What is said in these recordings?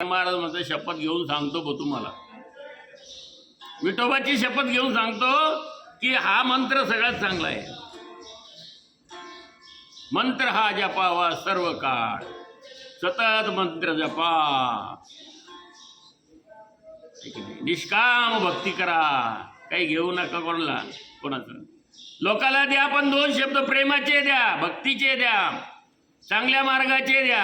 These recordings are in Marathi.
महाराज म्हणतात शपथ घेऊन सांगतो बो तुम्हाला, विठोबाची शपथ घेऊन सांगतो की हा मंत्र सगळ्यात चांगला आहे. मंत्र हा जपावा सर्व काळ, सतत मंत्र जपा, निष्काम भक्ती करा, काही घेऊ नका कोणाचं. लोकाला द्या पण 2 शब्द प्रेमाचे द्या, भक्तीचे द्या, चांगल्या मार्गाचे द्या.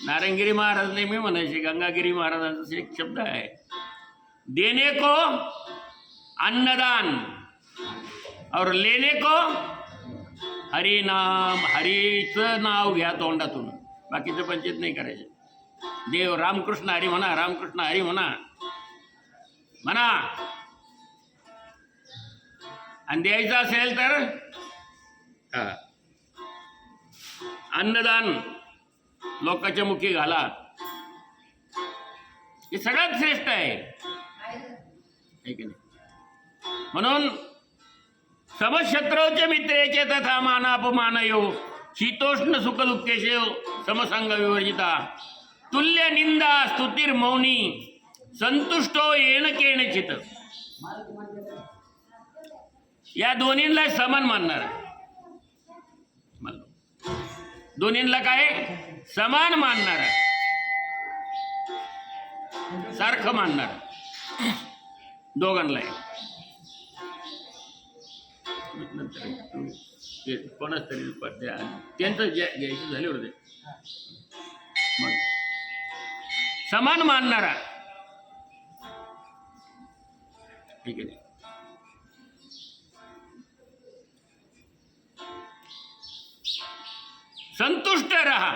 नारायणगिरी महाराज नेहमी म्हणायचे, गंगागिरी महाराजांचा एक शब्द आहे, देने को अन्नदान और लेने को हरी नाम. हरीचं नाव घ्या तोंडातून, बाकीचं पंचित नाही करायचं. देव रामकृष्ण हरी म्हणा, रामकृष्ण हरी म्हणा म्हणा. आणि द्यायचं असेल तर अन्नदान लोकांच्या मुखी घाला. हे सगळ्यात श्रेष्ठ आहे की नाही. म्हणून समशत्रूचे मित्रेचे तथा मानापमानयो, शीतोष्ण सुख दुःखेशे समसंग विवर्जिता, तुल्य निंदा स्तुतीर मौनी, संतुष्टो येण केणचित. या दोन्हींना समान मानणार आहे. दोन्हींना काय समान मानणार आहे, सारखं मानणार आहे दोघांना. कोणाच तरी त्यांचं घ्यायचं झाले होते मग समान मानणारा, ठीक आहे. संतुष्ट रहा,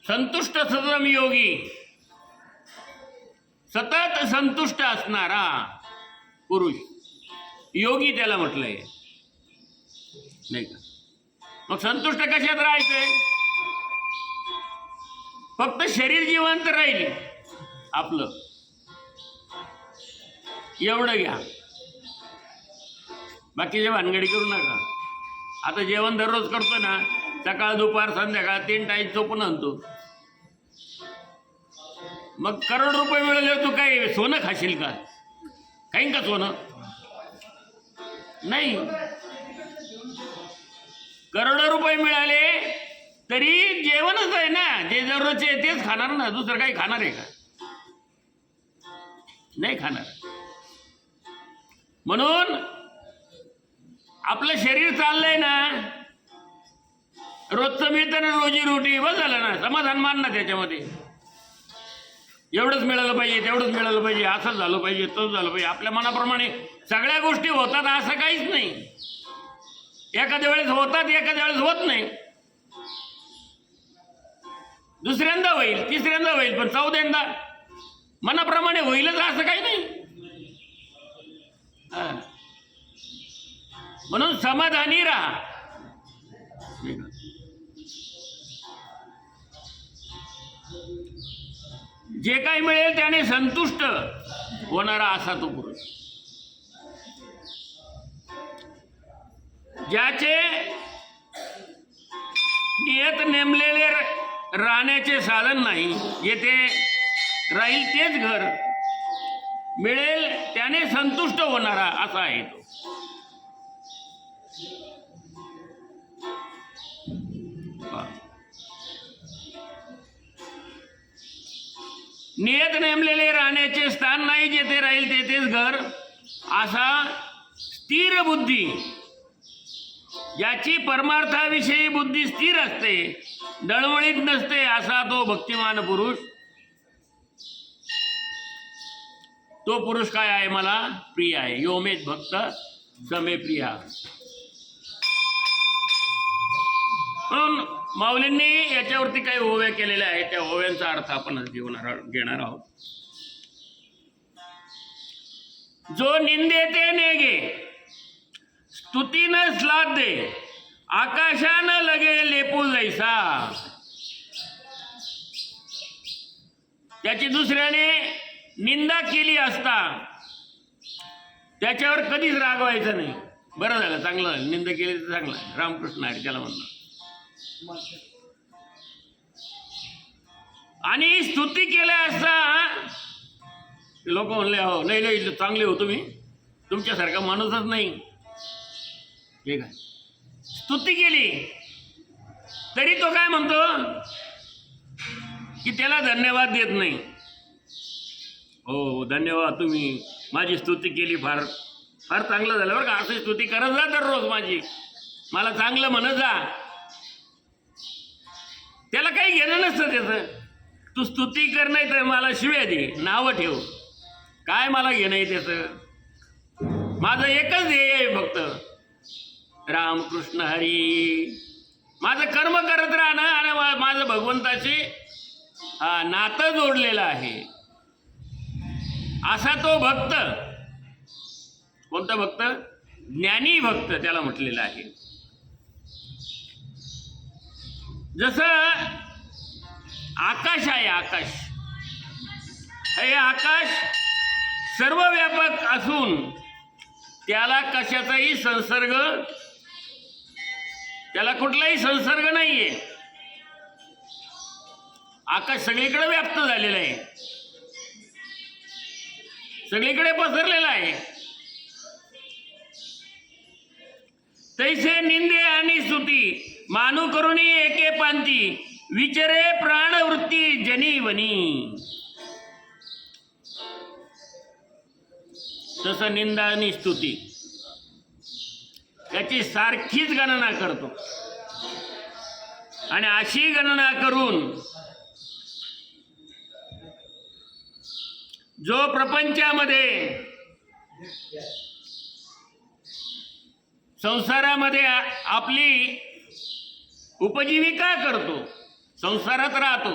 संतुष्ट सदम योगी, सतत संतुष्ट असणारा पुरुष योगी त्याला म्हटलंय, नाही का. मग संतुष्ट कशात राहायचंय? फक्त शरीर जिवंत राहील आपलं एवढं घ्या, बाकीचे भानगडी करू नका. आता जेवण दररोज करतो ना, सकाळ दुपार संध्याकाळ 3 टाईम झोपून आणतो. मग करोड रुपये मिळाले तू काय सोनं खाशील का? खाईन का सोनं? नाही. करोडो रुपये मिळाले तरी जेवणच आहे ना, जे दररोजचे तेच खाणार ना, दुसरं काही खाणार आहे का? नाही खाणार. म्हणून आपलं शरीर चाललंय ना, रोजचं मिळतं ना, रोजी रोटी, बस झालं ना, समाधान मान ना त्याच्यामध्ये. एवढंच मिळालं पाहिजे, तेवढंच मिळालं पाहिजे, असंच झालं पाहिजे, तसंच झालं पाहिजे. आपल्या मनाप्रमाणे सगळ्या गोष्टी होतात असं काहीच नाही. एखाद्या वेळेस होतात, एखाद्या वेळेस होत नाही. दुसऱ्यांदा होईल, तिसऱ्यांदा होईल, पण 14दा मनाप्रमाणे होईलच असं काही नाही. म्हणून समाधानी राहा. जे काही मिळेल त्याने संतुष्ट होणारा असा तो पुरुष, ज्याचे नियत नेमलेले राहण्याचे साधन नाही, येथे राहील तेच घर, मिळेल त्याने संतुष्ट होणारा असा आहे तो. नियत नेमलेले राहण्याचे स्थान नाही, जेथे राहील तेथेच घर, असा स्थिर बुद्धी, ज्याची परमार्थाविषयी बुद्धी स्थिर असते, डळमळीत नसते, असा तो भक्तिमान पुरुष. तो पुरुष काय आहे? मला प्रिय आहे. योमेत भक्त समे प्रिया. म्हणून माऊलींनी याच्यावरती काही ओव्या केलेल्या आहेत, त्या ओव्यांचा अर्थ आपण घेणार आहोत. जो निंदे ते नेगे, स्तुती न श्लाघे, आकाशानं लगे लेपू जैसा. त्याची दुसऱ्याने निंदा केली असता त्याच्यावर कधीच रागवायचं नाही. बरं झालं, चांगलं झालं, निंदा केली तर चांगलं आहे, रामकृष्ण हरी त्याला म्हणणार. आणि स्तुती केल्या असता लोक म्हणले हो नाही नाही चांगले हो तुम्ही, तुमच्यासारखा माणूसच नाही. ठीक आहे, स्तुती केली तरी तो काय म्हणतो की त्याला धन्यवाद देत नाही. हो धन्यवाद, तुम्ही माझी स्तुती केली, फार फार चांगलं झालं बरं का, अशी स्तुती करत जा दररोज माझी, मला चांगलं म्हणत जा. त्याला काही घेणं नसतं त्याचं. तू स्तुती कर नाही तर मला शिव्या दे, नावं ठेव, काय मला घेणं आहे त्याचं. माझं एकच ध्येय आहे फक्त, रामकृष्ण हरी. माझं कर्म करत राहणं आणि माझं भगवंताशी नातं जोडलेलं आहे. असा तो भक्त, कोणता भक्त? ज्ञानी भक्त त्याला म्हटलेलं आहे. जसं आकाश आहे, आकाश हे आकाश सर्व व्यापक असून त्याला कशाचाही संसर्ग, त्याला कुठलाही संसर्ग नाहीये. आकाश सगळीकडे व्याप्त झालेलं आहे, सगळीकडे पसरलेला आहे. तैसे निंदे आणि स्तुती मानू करुणी एके पांती, विचरे प्राणवृत्ती जनीवनी. तसं निंदा आणि स्तुती त्याची सारखीच गणना करतो. आणि अशी गणना करून जो प्रपंचामध्ये संसारामध्ये आपली उपजीविका करतो, संसारात राहतो,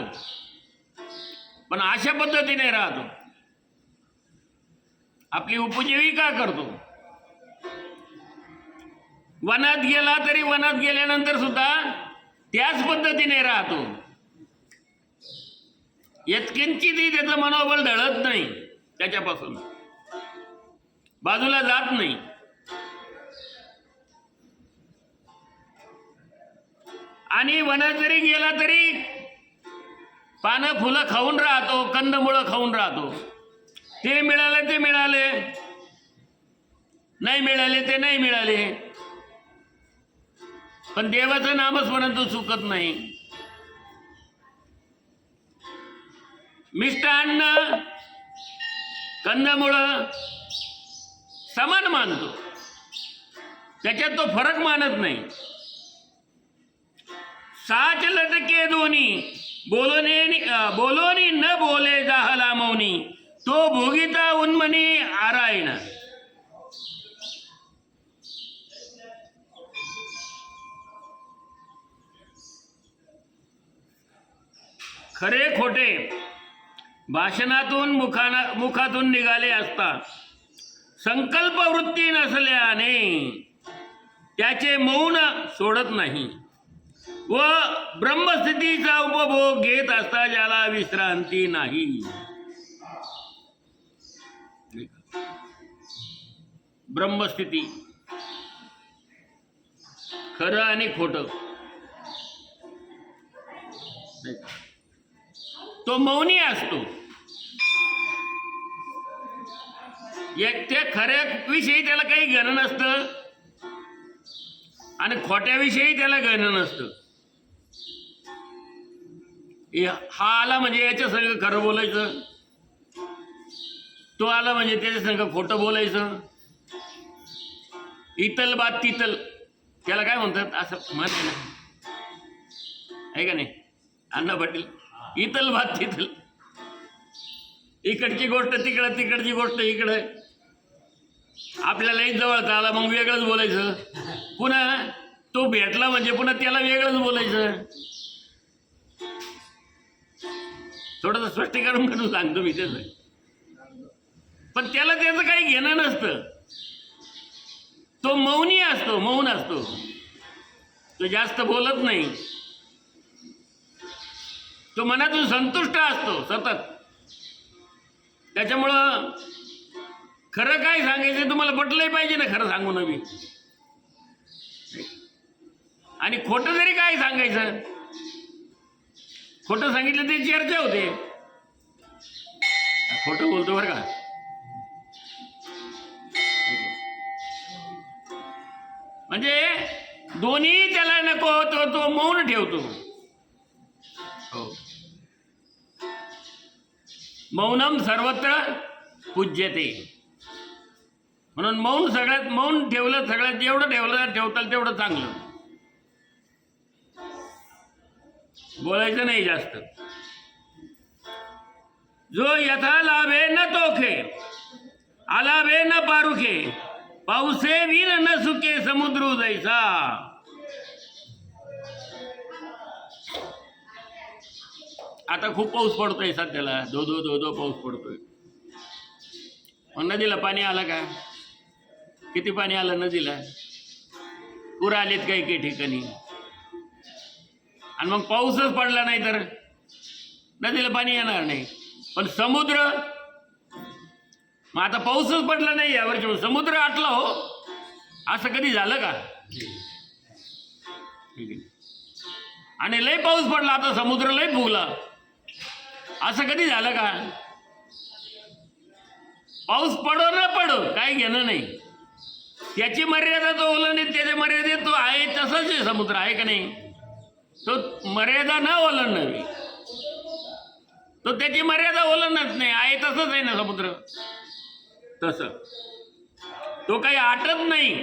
पण अशा पद्धतीने राहतो, आपली उपजीविका करतो. वनात गेला तरी वनात गेल्यानंतर सुद्धा त्याच पद्धतीने राहतो. यत्किंचितही त्याचं मनोबल ढळत नाही, त्याच्यापासून बाजूला जात नाही. आणि वनात जरी गेला तरी पानं फुलं खाऊन राहतो, कंदमुळं खाऊन राहतो. ते मिळाले ते मिळाले, नाही मिळाले ते नाही मिळाले, पण देवाचं नामस्मरण तो चुकत नाही. मिष्टान्न कंदमुळं समान मानतो, त्याच्यात तो फरक मानत नाही. साच लटके दोन्ही बोलोनी न बोले जाहला मौनी, तो भोगिता उन्मनी आरायण. खरे खोटे भाषणातून मुखातून निघाले असता संकल्प वृत्ती नसल्याने त्याचे मौन सोडत नाही व ब्रह्मस्थितीचा उपभोग घेत असता ज्याला विश्रांती नाही. ब्रह्मस्थिती, खरं आणि खोटं, तो मौनी असतो. त्या खऱ्या विषयी त्याला काही घेणं नसतं आणि खोट्याविषयी त्याला घेणं नसतं. हा आला म्हणजे याच्या संग खरं बोलायचं, तो आला म्हणजे त्याच्या संग खोटं बोलायचं. इतल बात तितल, त्याला काय म्हणतात असं माहिती ना, आहे का नाही अण्णा पाटील? इतल बात तितल, इकडची गोष्ट तिकडं, तिकडची गोष्ट इकडं. आपल्यालाही जवळचा आला मग वेगळंच बोलायचं, पुन्हा तो भेटला म्हणजे पुन्हा त्याला वेगळंच बोलायचं. थोडंसं स्पष्टीकरण करून सांगतो मी त्याचं. पण त्याला त्याचं काही घेणं नसतं, तो मौनी असतो, मौन असतो, तो जास्त बोलत नाही, तो मनातून संतुष्ट असतो सतत. त्याच्यामुळं खरं काय सांगायचं तुम्हाला पटलंही पाहिजे ना, खरं सांगू नवी. आणि खोटं जरी काय सांगायचं, खोटं सांगितलं ते चर्चा होते. खोटं बोलतो बरं का. म्हणजे दोन्ही त्याला नको तो मौन ठेवतो. हो, मौनम सर्वत्र पूज्यते. म्हणून मौन सगळ्यात, मौन ठेवलं सगळ्यात, जेवढं ठेवताल तेवढं चांगलं. बोलायचं नाही जास्त. जो यथा लाभे न तोखे, आलाभे न पारुखे, पाऊसे वीर न सुके, समुद्र जैसा. आता खूप पाऊस पडतोय सध्याला, धो धो पाऊस पडतोय. मग नदीला पाणी आलं का? किती पाणी आलं नदीला? पूर आलेत काही ठिकाणी. आणि मग पाऊसच पडला नाही तर नदीला पाणी येणार नाही. पण समुद्र, मग आता पाऊसच पडला नाही यावर्षी, समुद्र आटला हो, असं कधी झालं का? आणि लय पाऊस पडला, आता समुद्र लय फुगला, असं कधी झालं का? पाऊस पडो ना पडो काही घेणं नाही. त्याची मर्यादा तो ओलांडीत, त्याच्या मर्यादेत तो आहे तसंच आहे समुद्र, आहे का नाही? तो मर्यादा न ओलांडणारी, तो त्याची मर्यादा ओलांडत नाही, आहे तसंच आहे ना समुद्र. तसं तो काही आटत नाही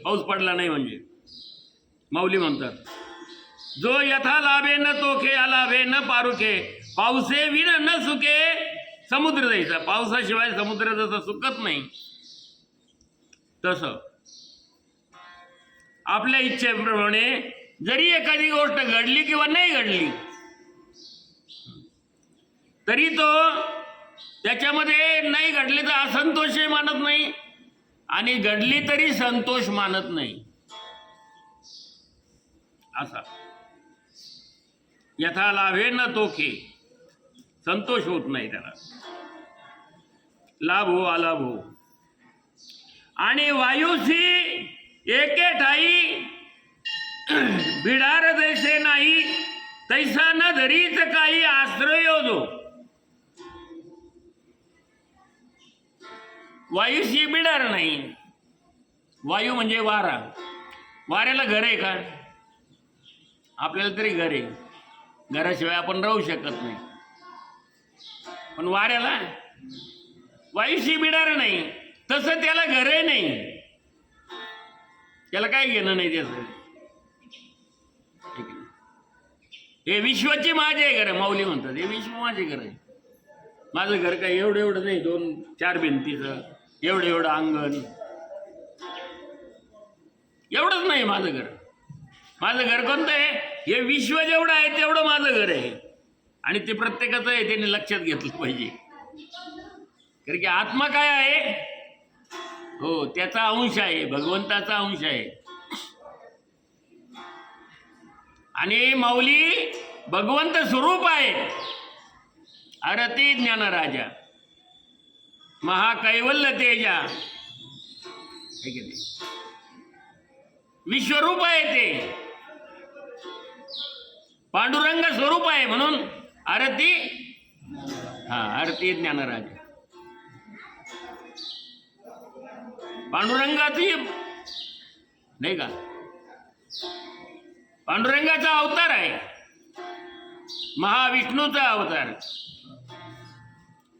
पाऊस पडला नाही म्हणजे. माऊली म्हणतात, जो यथा लाभे न तोखे, आलाभे न पारुखे, पावसे विन न सुके, समुद्र जायचा. पावसाशिवाय समुद्र जसं सुकत नाही, तसं आपल्या इच्छेप्रमाणे जरी एखादी गोष्ट घडली किंवा नाही घडली तरी तो त्याच्यामध्ये नाही घडली तर असंतोषही मानत नाही, आणि घडली तरी संतोष मानत नाही. असा यथा लाभे न तोखे, संतोष होत नाही त्याला. लाभ हो अलाभ हो. आणि वायुसी एके ठाई बिडार जैसे नाही, तैसा न धरीच काही आश्रय जो. वायुशी बिडार नाही. वायू म्हणजे वारा. वाऱ्याला घर आहे का? आपल्याला तरी घर आहे, घराशिवाय आपण राहू शकत नाही. पण वाऱ्याला, वायुशी बिडार नाही, तसं त्याला घरही नाही, त्याला काय घेणं नाही त्याचं. हे विश्वाची माझे घर आहे. माऊली म्हणतात हे विश्व माझे घर आहे. माझं घर काय एवढं नाही, 2-4 भिंतीचं, एवढं अंगण, एवढंच नाही माझं घर. माझं घर कोणतं आहे? हे विश्व जेवढं आहे तेवढं माझं घर आहे. आणि ते प्रत्येकाचं आहे, त्यांनी लक्षात घेतलं पाहिजे. कारण की आत्मा काय आहे? हो, त्याचा अंश आहे, भगवंताचा अंश आहे. आणि माऊली भगवंत स्वरूप आहे. अरती ज्ञान राजा, महाकैवल्य तेजा, है की नाही? विश्वरूप आहे ते, पांडुरंग स्वरूप आहे. म्हणून आरती, आरती ज्ञानराजा. पांडुरंगाची नाही का, पांडुरंगाचा अवतार आहे, महाविष्णूचा अवतार.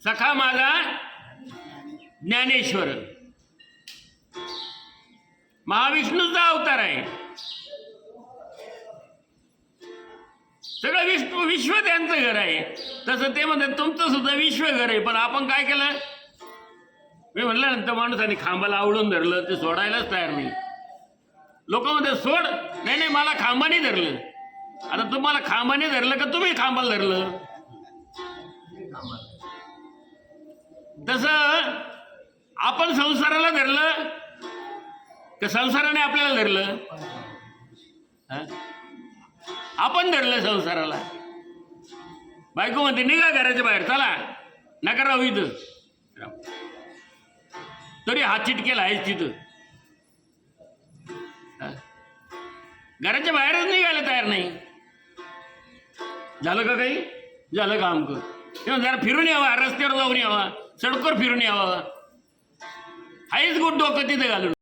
सखा माझा ज्ञानेश्वर महाविष्णूचा अवतार आहे. सगळं विश्व त्यांचं घर आहे. तसं ते म्हणतात तुमचं सुद्धा विश्व घर आहे. पण आपण काय केलं? मी म्हणलं नंतर माणसाने खांबाला आवडून धरलं, ते सोडायलाच तयार नाही. लोक म्हणतात सोड, नाही मला खांबाने धरलं. आता तुम्हाला खांबाने धरलं का तुम्ही खांबाला धरलं? तसं आपण संसाराला धरलं का संसाराने आपल्याला धरलं? आपण धरलं संसाराला. बायको म्हणते निघा घराच्या बाहेर, चला नका राहू इथं. तरी हात चिटकेला आहेच तिथं. घराच्या बाहेरच निघायला तयार नाही. झालं का काही? झालं का आमकं? तेव्हा जरा फिरून यावा, रस्त्यावर जाऊन यावा, सडकवर फिरून यावा. हाईच गुड डोकं तिथे घालून.